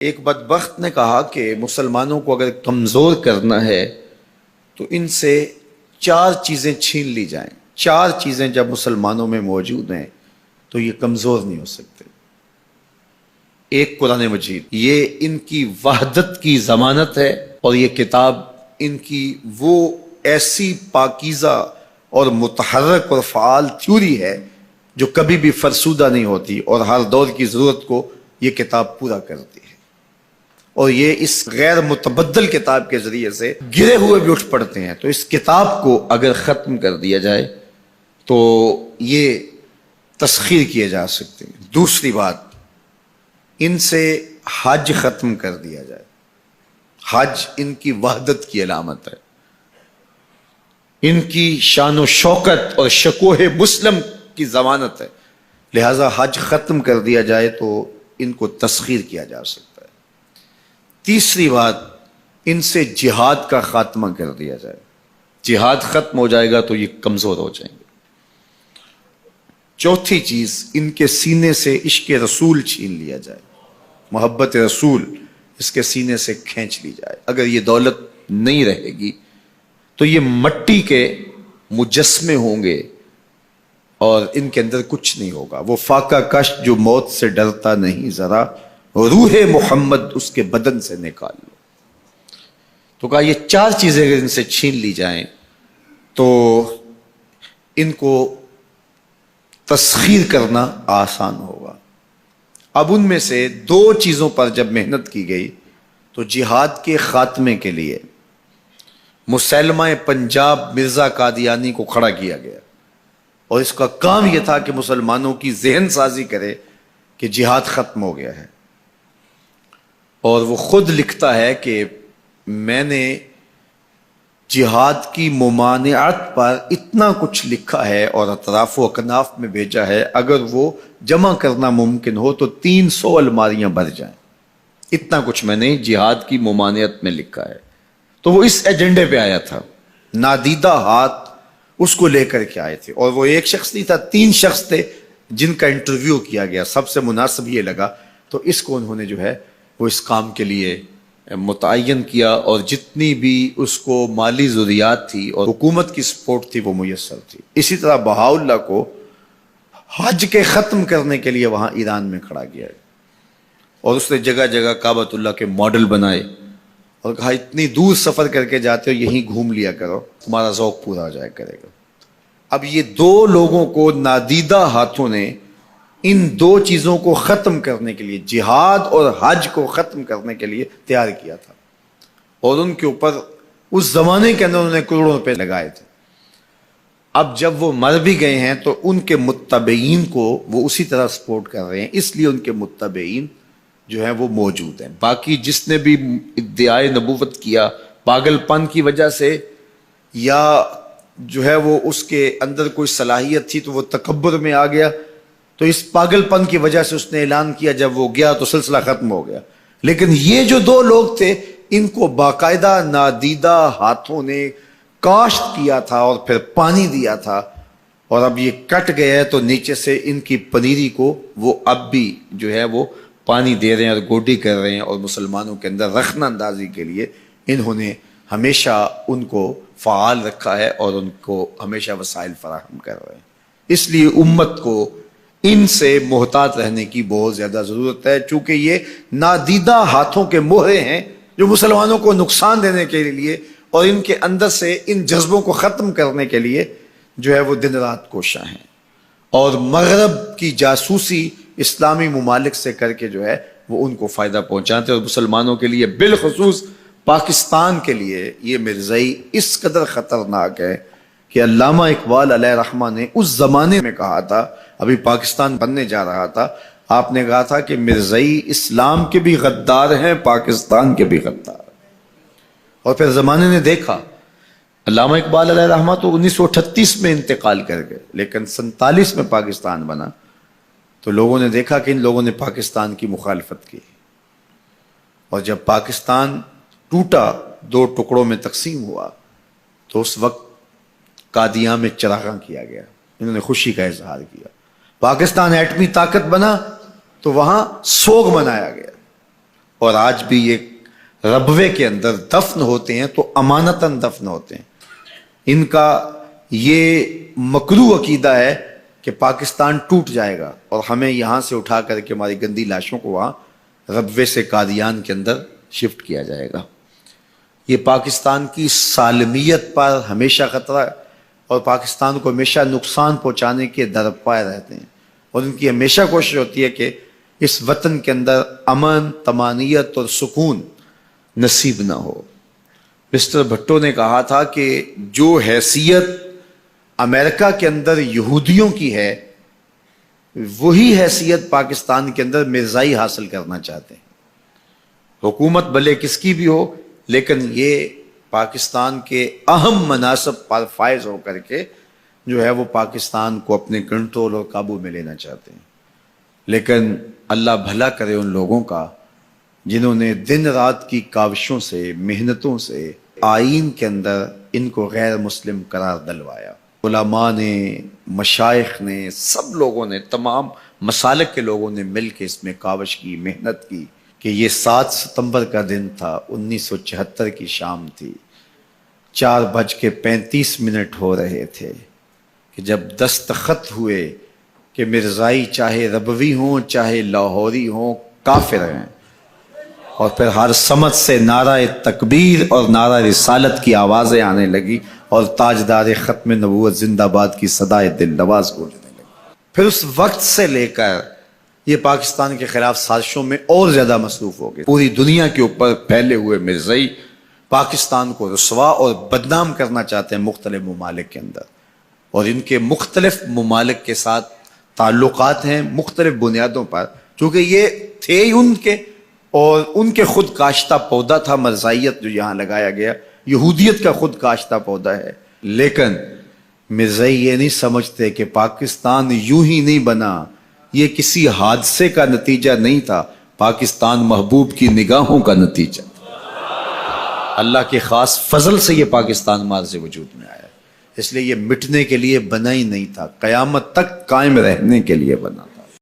ایک بدبخت نے کہا کہ مسلمانوں کو اگر کمزور کرنا ہے تو ان سے 4 چیزیں چھین لی جائیں۔ 4 چیزیں جب مسلمانوں میں موجود ہیں تو یہ کمزور نہیں ہو سکتے۔ ایک قرآن مجید، یہ ان کی وحدت کی ضمانت ہے، اور یہ کتاب ان کی وہ ایسی پاکیزہ اور متحرک اور فعال تھیوری ہے جو کبھی بھی فرسودہ نہیں ہوتی، اور ہر دور کی ضرورت کو یہ کتاب پورا کرتی ہے۔ اور یہ اس غیر متبدل کتاب کے ذریعے سے گرے ہوئے بھی اٹھ پڑتے ہیں۔ تو اس کتاب کو اگر ختم کر دیا جائے تو یہ تسخیر کیے جا سکتے ہیں۔ دوسری بات، ان سے حج ختم کر دیا جائے۔ حج ان کی وحدت کی علامت ہے، ان کی شان و شوکت اور شکوہ مسلم کی ضمانت ہے، لہذا حج ختم کر دیا جائے تو ان کو تسخیر کیا جا سکتا ہے۔ تیسری بات، ان سے جہاد کا خاتمہ کر دیا جائے۔ جہاد ختم ہو جائے گا تو یہ کمزور ہو جائیں گے۔ چوتھی چیز، ان کے سینے سے عشق رسول چھین لیا جائے، محبت رسول اس کے سینے سے کھینچ لی جائے۔ اگر یہ دولت نہیں رہے گی تو یہ مٹی کے مجسمے ہوں گے اور ان کے اندر کچھ نہیں ہوگا۔ وہ فاقہ کش جو موت سے ڈرتا نہیں ذرا، روح محمد اس کے بدن سے نکال لو۔ تو کہا یہ 4 چیزیں اگر ان سے چھین لی جائیں تو ان کو تسخیر کرنا آسان ہوگا۔ اب ان میں سے 2 چیزوں پر جب محنت کی گئی تو جہاد کے خاتمے کے لیے مسلمہ پنجاب مرزا قادیانی کو کھڑا کیا گیا، اور اس کا کام یہ تھا کہ مسلمانوں کی ذہن سازی کرے کہ جہاد ختم ہو گیا ہے۔ اور وہ خود لکھتا ہے کہ میں نے جہاد کی ممانعت پر اتنا کچھ لکھا ہے اور اطراف و اکناف میں بھیجا ہے، اگر وہ جمع کرنا ممکن ہو تو 300 الماریاں بھر جائیں۔ اتنا کچھ میں نے جہاد کی ممانعت میں لکھا ہے۔ تو وہ اس ایجنڈے پہ آیا تھا، نادیدہ ہاتھ اس کو لے کر کے آئے تھے، اور وہ ایک شخص نہیں تھا، 3 شخص تھے جن کا انٹرویو کیا گیا۔ سب سے مناسب یہ لگا تو اس کو انہوں نے جو ہے وہ اس کام کے لیے متعین کیا، اور جتنی بھی اس کو مالی ضروریات تھی اور حکومت کی سپورٹ تھی وہ میسر تھی۔ اسی طرح بہاءاللہ کو حج کے ختم کرنے کے لیے وہاں ایران میں کھڑا کیا ہے، اور اس نے جگہ جگہ کعبۃ اللہ کے ماڈل بنائے اور کہا اتنی دور سفر کر کے جاتے ہو، یہیں گھوم لیا کرو، تمہارا ذوق پورا ہو جایا کرے گا۔ اب یہ 2 لوگوں کو نادیدہ ہاتھوں نے ان 2 چیزوں کو ختم کرنے کے لیے، جہاد اور حج کو ختم کرنے کے لیے تیار کیا تھا، اور ان کے اوپر اس زمانے کے اندر انہوں نے کروڑوں روپے لگائے تھے۔ اب جب وہ مر بھی گئے ہیں تو ان کے متبعین کو وہ اسی طرح سپورٹ کر رہے ہیں، اس لیے ان کے متبعین جو ہیں وہ موجود ہیں۔ باقی جس نے بھی ادعائے نبوت کیا پاگل پن کی وجہ سے، یا جو ہے وہ اس کے اندر کوئی صلاحیت تھی تو وہ تکبر میں آ گیا، تو اس پاگل پن کی وجہ سے اس نے اعلان کیا، جب وہ گیا تو سلسلہ ختم ہو گیا۔ لیکن یہ جو 2 لوگ تھے، ان کو باقاعدہ نادیدہ ہاتھوں نے کاشت کیا تھا اور پھر پانی دیا تھا، اور اب یہ کٹ گیا ہے تو نیچے سے ان کی پنیری کو وہ اب بھی جو ہے وہ پانی دے رہے ہیں اور گوڈی کر رہے ہیں، اور مسلمانوں کے اندر رخنہ اندازی کے لیے انہوں نے ہمیشہ ان کو فعال رکھا ہے اور ان کو ہمیشہ وسائل فراہم کر رہے ہیں۔ اس لیے امت کو ان سے محتاط رہنے کی بہت زیادہ ضرورت ہے، چونکہ یہ نادیدہ ہاتھوں کے مہرے ہیں جو مسلمانوں کو نقصان دینے کے لیے اور ان کے اندر سے ان جذبوں کو ختم کرنے کے لیے جو ہے وہ دن رات کوشاں ہیں، اور مغرب کی جاسوسی اسلامی ممالک سے کر کے جو ہے وہ ان کو فائدہ پہنچاتے ہیں۔ اور مسلمانوں کے لیے بالخصوص پاکستان کے لیے یہ مرزائی اس قدر خطرناک ہے کہ علامہ اقبال علیہ رحمہ نے اس زمانے میں کہا تھا، ابھی پاکستان بننے جا رہا تھا، آپ نے کہا تھا کہ مرزائی اسلام کے بھی غدار ہیں، پاکستان کے بھی غدار ہیں۔ اور پھر زمانے نے دیکھا، علامہ اقبال علیہ رحمہ تو 1938 میں انتقال کر گئے، لیکن 47 میں پاکستان بنا تو لوگوں نے دیکھا کہ ان لوگوں نے پاکستان کی مخالفت کی، اور جب پاکستان ٹوٹا، 2 ٹکڑوں میں تقسیم ہوا، تو اس وقت قادیاں میں چراغاں کیا گیا، انہوں نے خوشی کا اظہار کیا۔ پاکستان ایٹمی طاقت بنا تو وہاں سوگ منایا گیا، اور آج بھی یہ ربوے کے اندر دفن ہوتے ہیں تو امانتاً دفن ہوتے ہیں. ان کا یہ مکروہ عقیدہ ہے کہ پاکستان ٹوٹ جائے گا اور ہمیں یہاں سے اٹھا کر کے ہماری گندی لاشوں کو وہاں ربوے سے قادیان کے اندر شفٹ کیا جائے گا. یہ پاکستان کی سالمیت پر ہمیشہ خطرہ ہے اور پاکستان کو ہمیشہ نقصان پہنچانے کے درپائے رہتے ہیں اور ان کی ہمیشہ کوشش ہوتی ہے کہ اس وطن کے اندر امن، طمانینت اور سکون نصیب نہ ہو. مسٹر بھٹو نے کہا تھا کہ جو حیثیت امریکہ کے اندر یہودیوں کی ہے وہی حیثیت پاکستان کے اندر مرزائی حاصل کرنا چاہتے ہیں. حکومت بھلے کس کی بھی ہو لیکن یہ پاکستان کے اہم مناصب پر فائز ہو کر کے جو ہے وہ پاکستان کو اپنے کنٹرول اور قابو میں لینا چاہتے ہیں. لیکن اللہ بھلا کرے ان لوگوں کا جنہوں نے دن رات کی کاوشوں سے، محنتوں سے آئین کے اندر ان کو غیر مسلم قرار دلوایا. علماء نے، مشائخ نے، سب لوگوں نے، تمام مسالک کے لوگوں نے مل کے اس میں کاوش کی، محنت کی کہ یہ 7 ستمبر کا دن تھا، 1974 کی شام تھی، 4:35 ہو رہے تھے کہ جب دستخط ہوئے کہ مرزائی چاہے ربوی ہوں چاہے لاہوری ہوں کافر ہیں. اور پھر ہر سمت سے نعرہ تکبیر اور نعرہ رسالت کی آوازیں آنے لگی اور تاجدار ختم نبوت زندہ باد کی صدائے دل نواز گونجنے لگی. پھر اس وقت سے لے کر یہ پاکستان کے خلاف سازشوں میں اور زیادہ مصروف ہو گئے. پوری دنیا کے اوپر پھیلے ہوئے مرزائی پاکستان کو رسوا اور بدنام کرنا چاہتے ہیں مختلف ممالک کے اندر، اور ان کے مختلف ممالک کے ساتھ تعلقات ہیں مختلف بنیادوں پر، چونکہ یہ تھے ان کے اور ان کے خود کاشتہ پودا تھا مرزائیت جو یہاں لگایا گیا، یہودیت کا خود کاشتہ پودا ہے. لیکن مرزائی یہ نہیں سمجھتے کہ پاکستان یوں ہی نہیں بنا، یہ کسی حادثے کا نتیجہ نہیں تھا، پاکستان محبوب کی نگاہوں کا نتیجہ تھا. اللہ کے خاص فضل سے یہ پاکستان مارز وجود میں آیا، اس لیے یہ مٹنے کے لیے بنا ہی نہیں تھا، قیامت تک قائم رہنے کے لیے بنا تھا.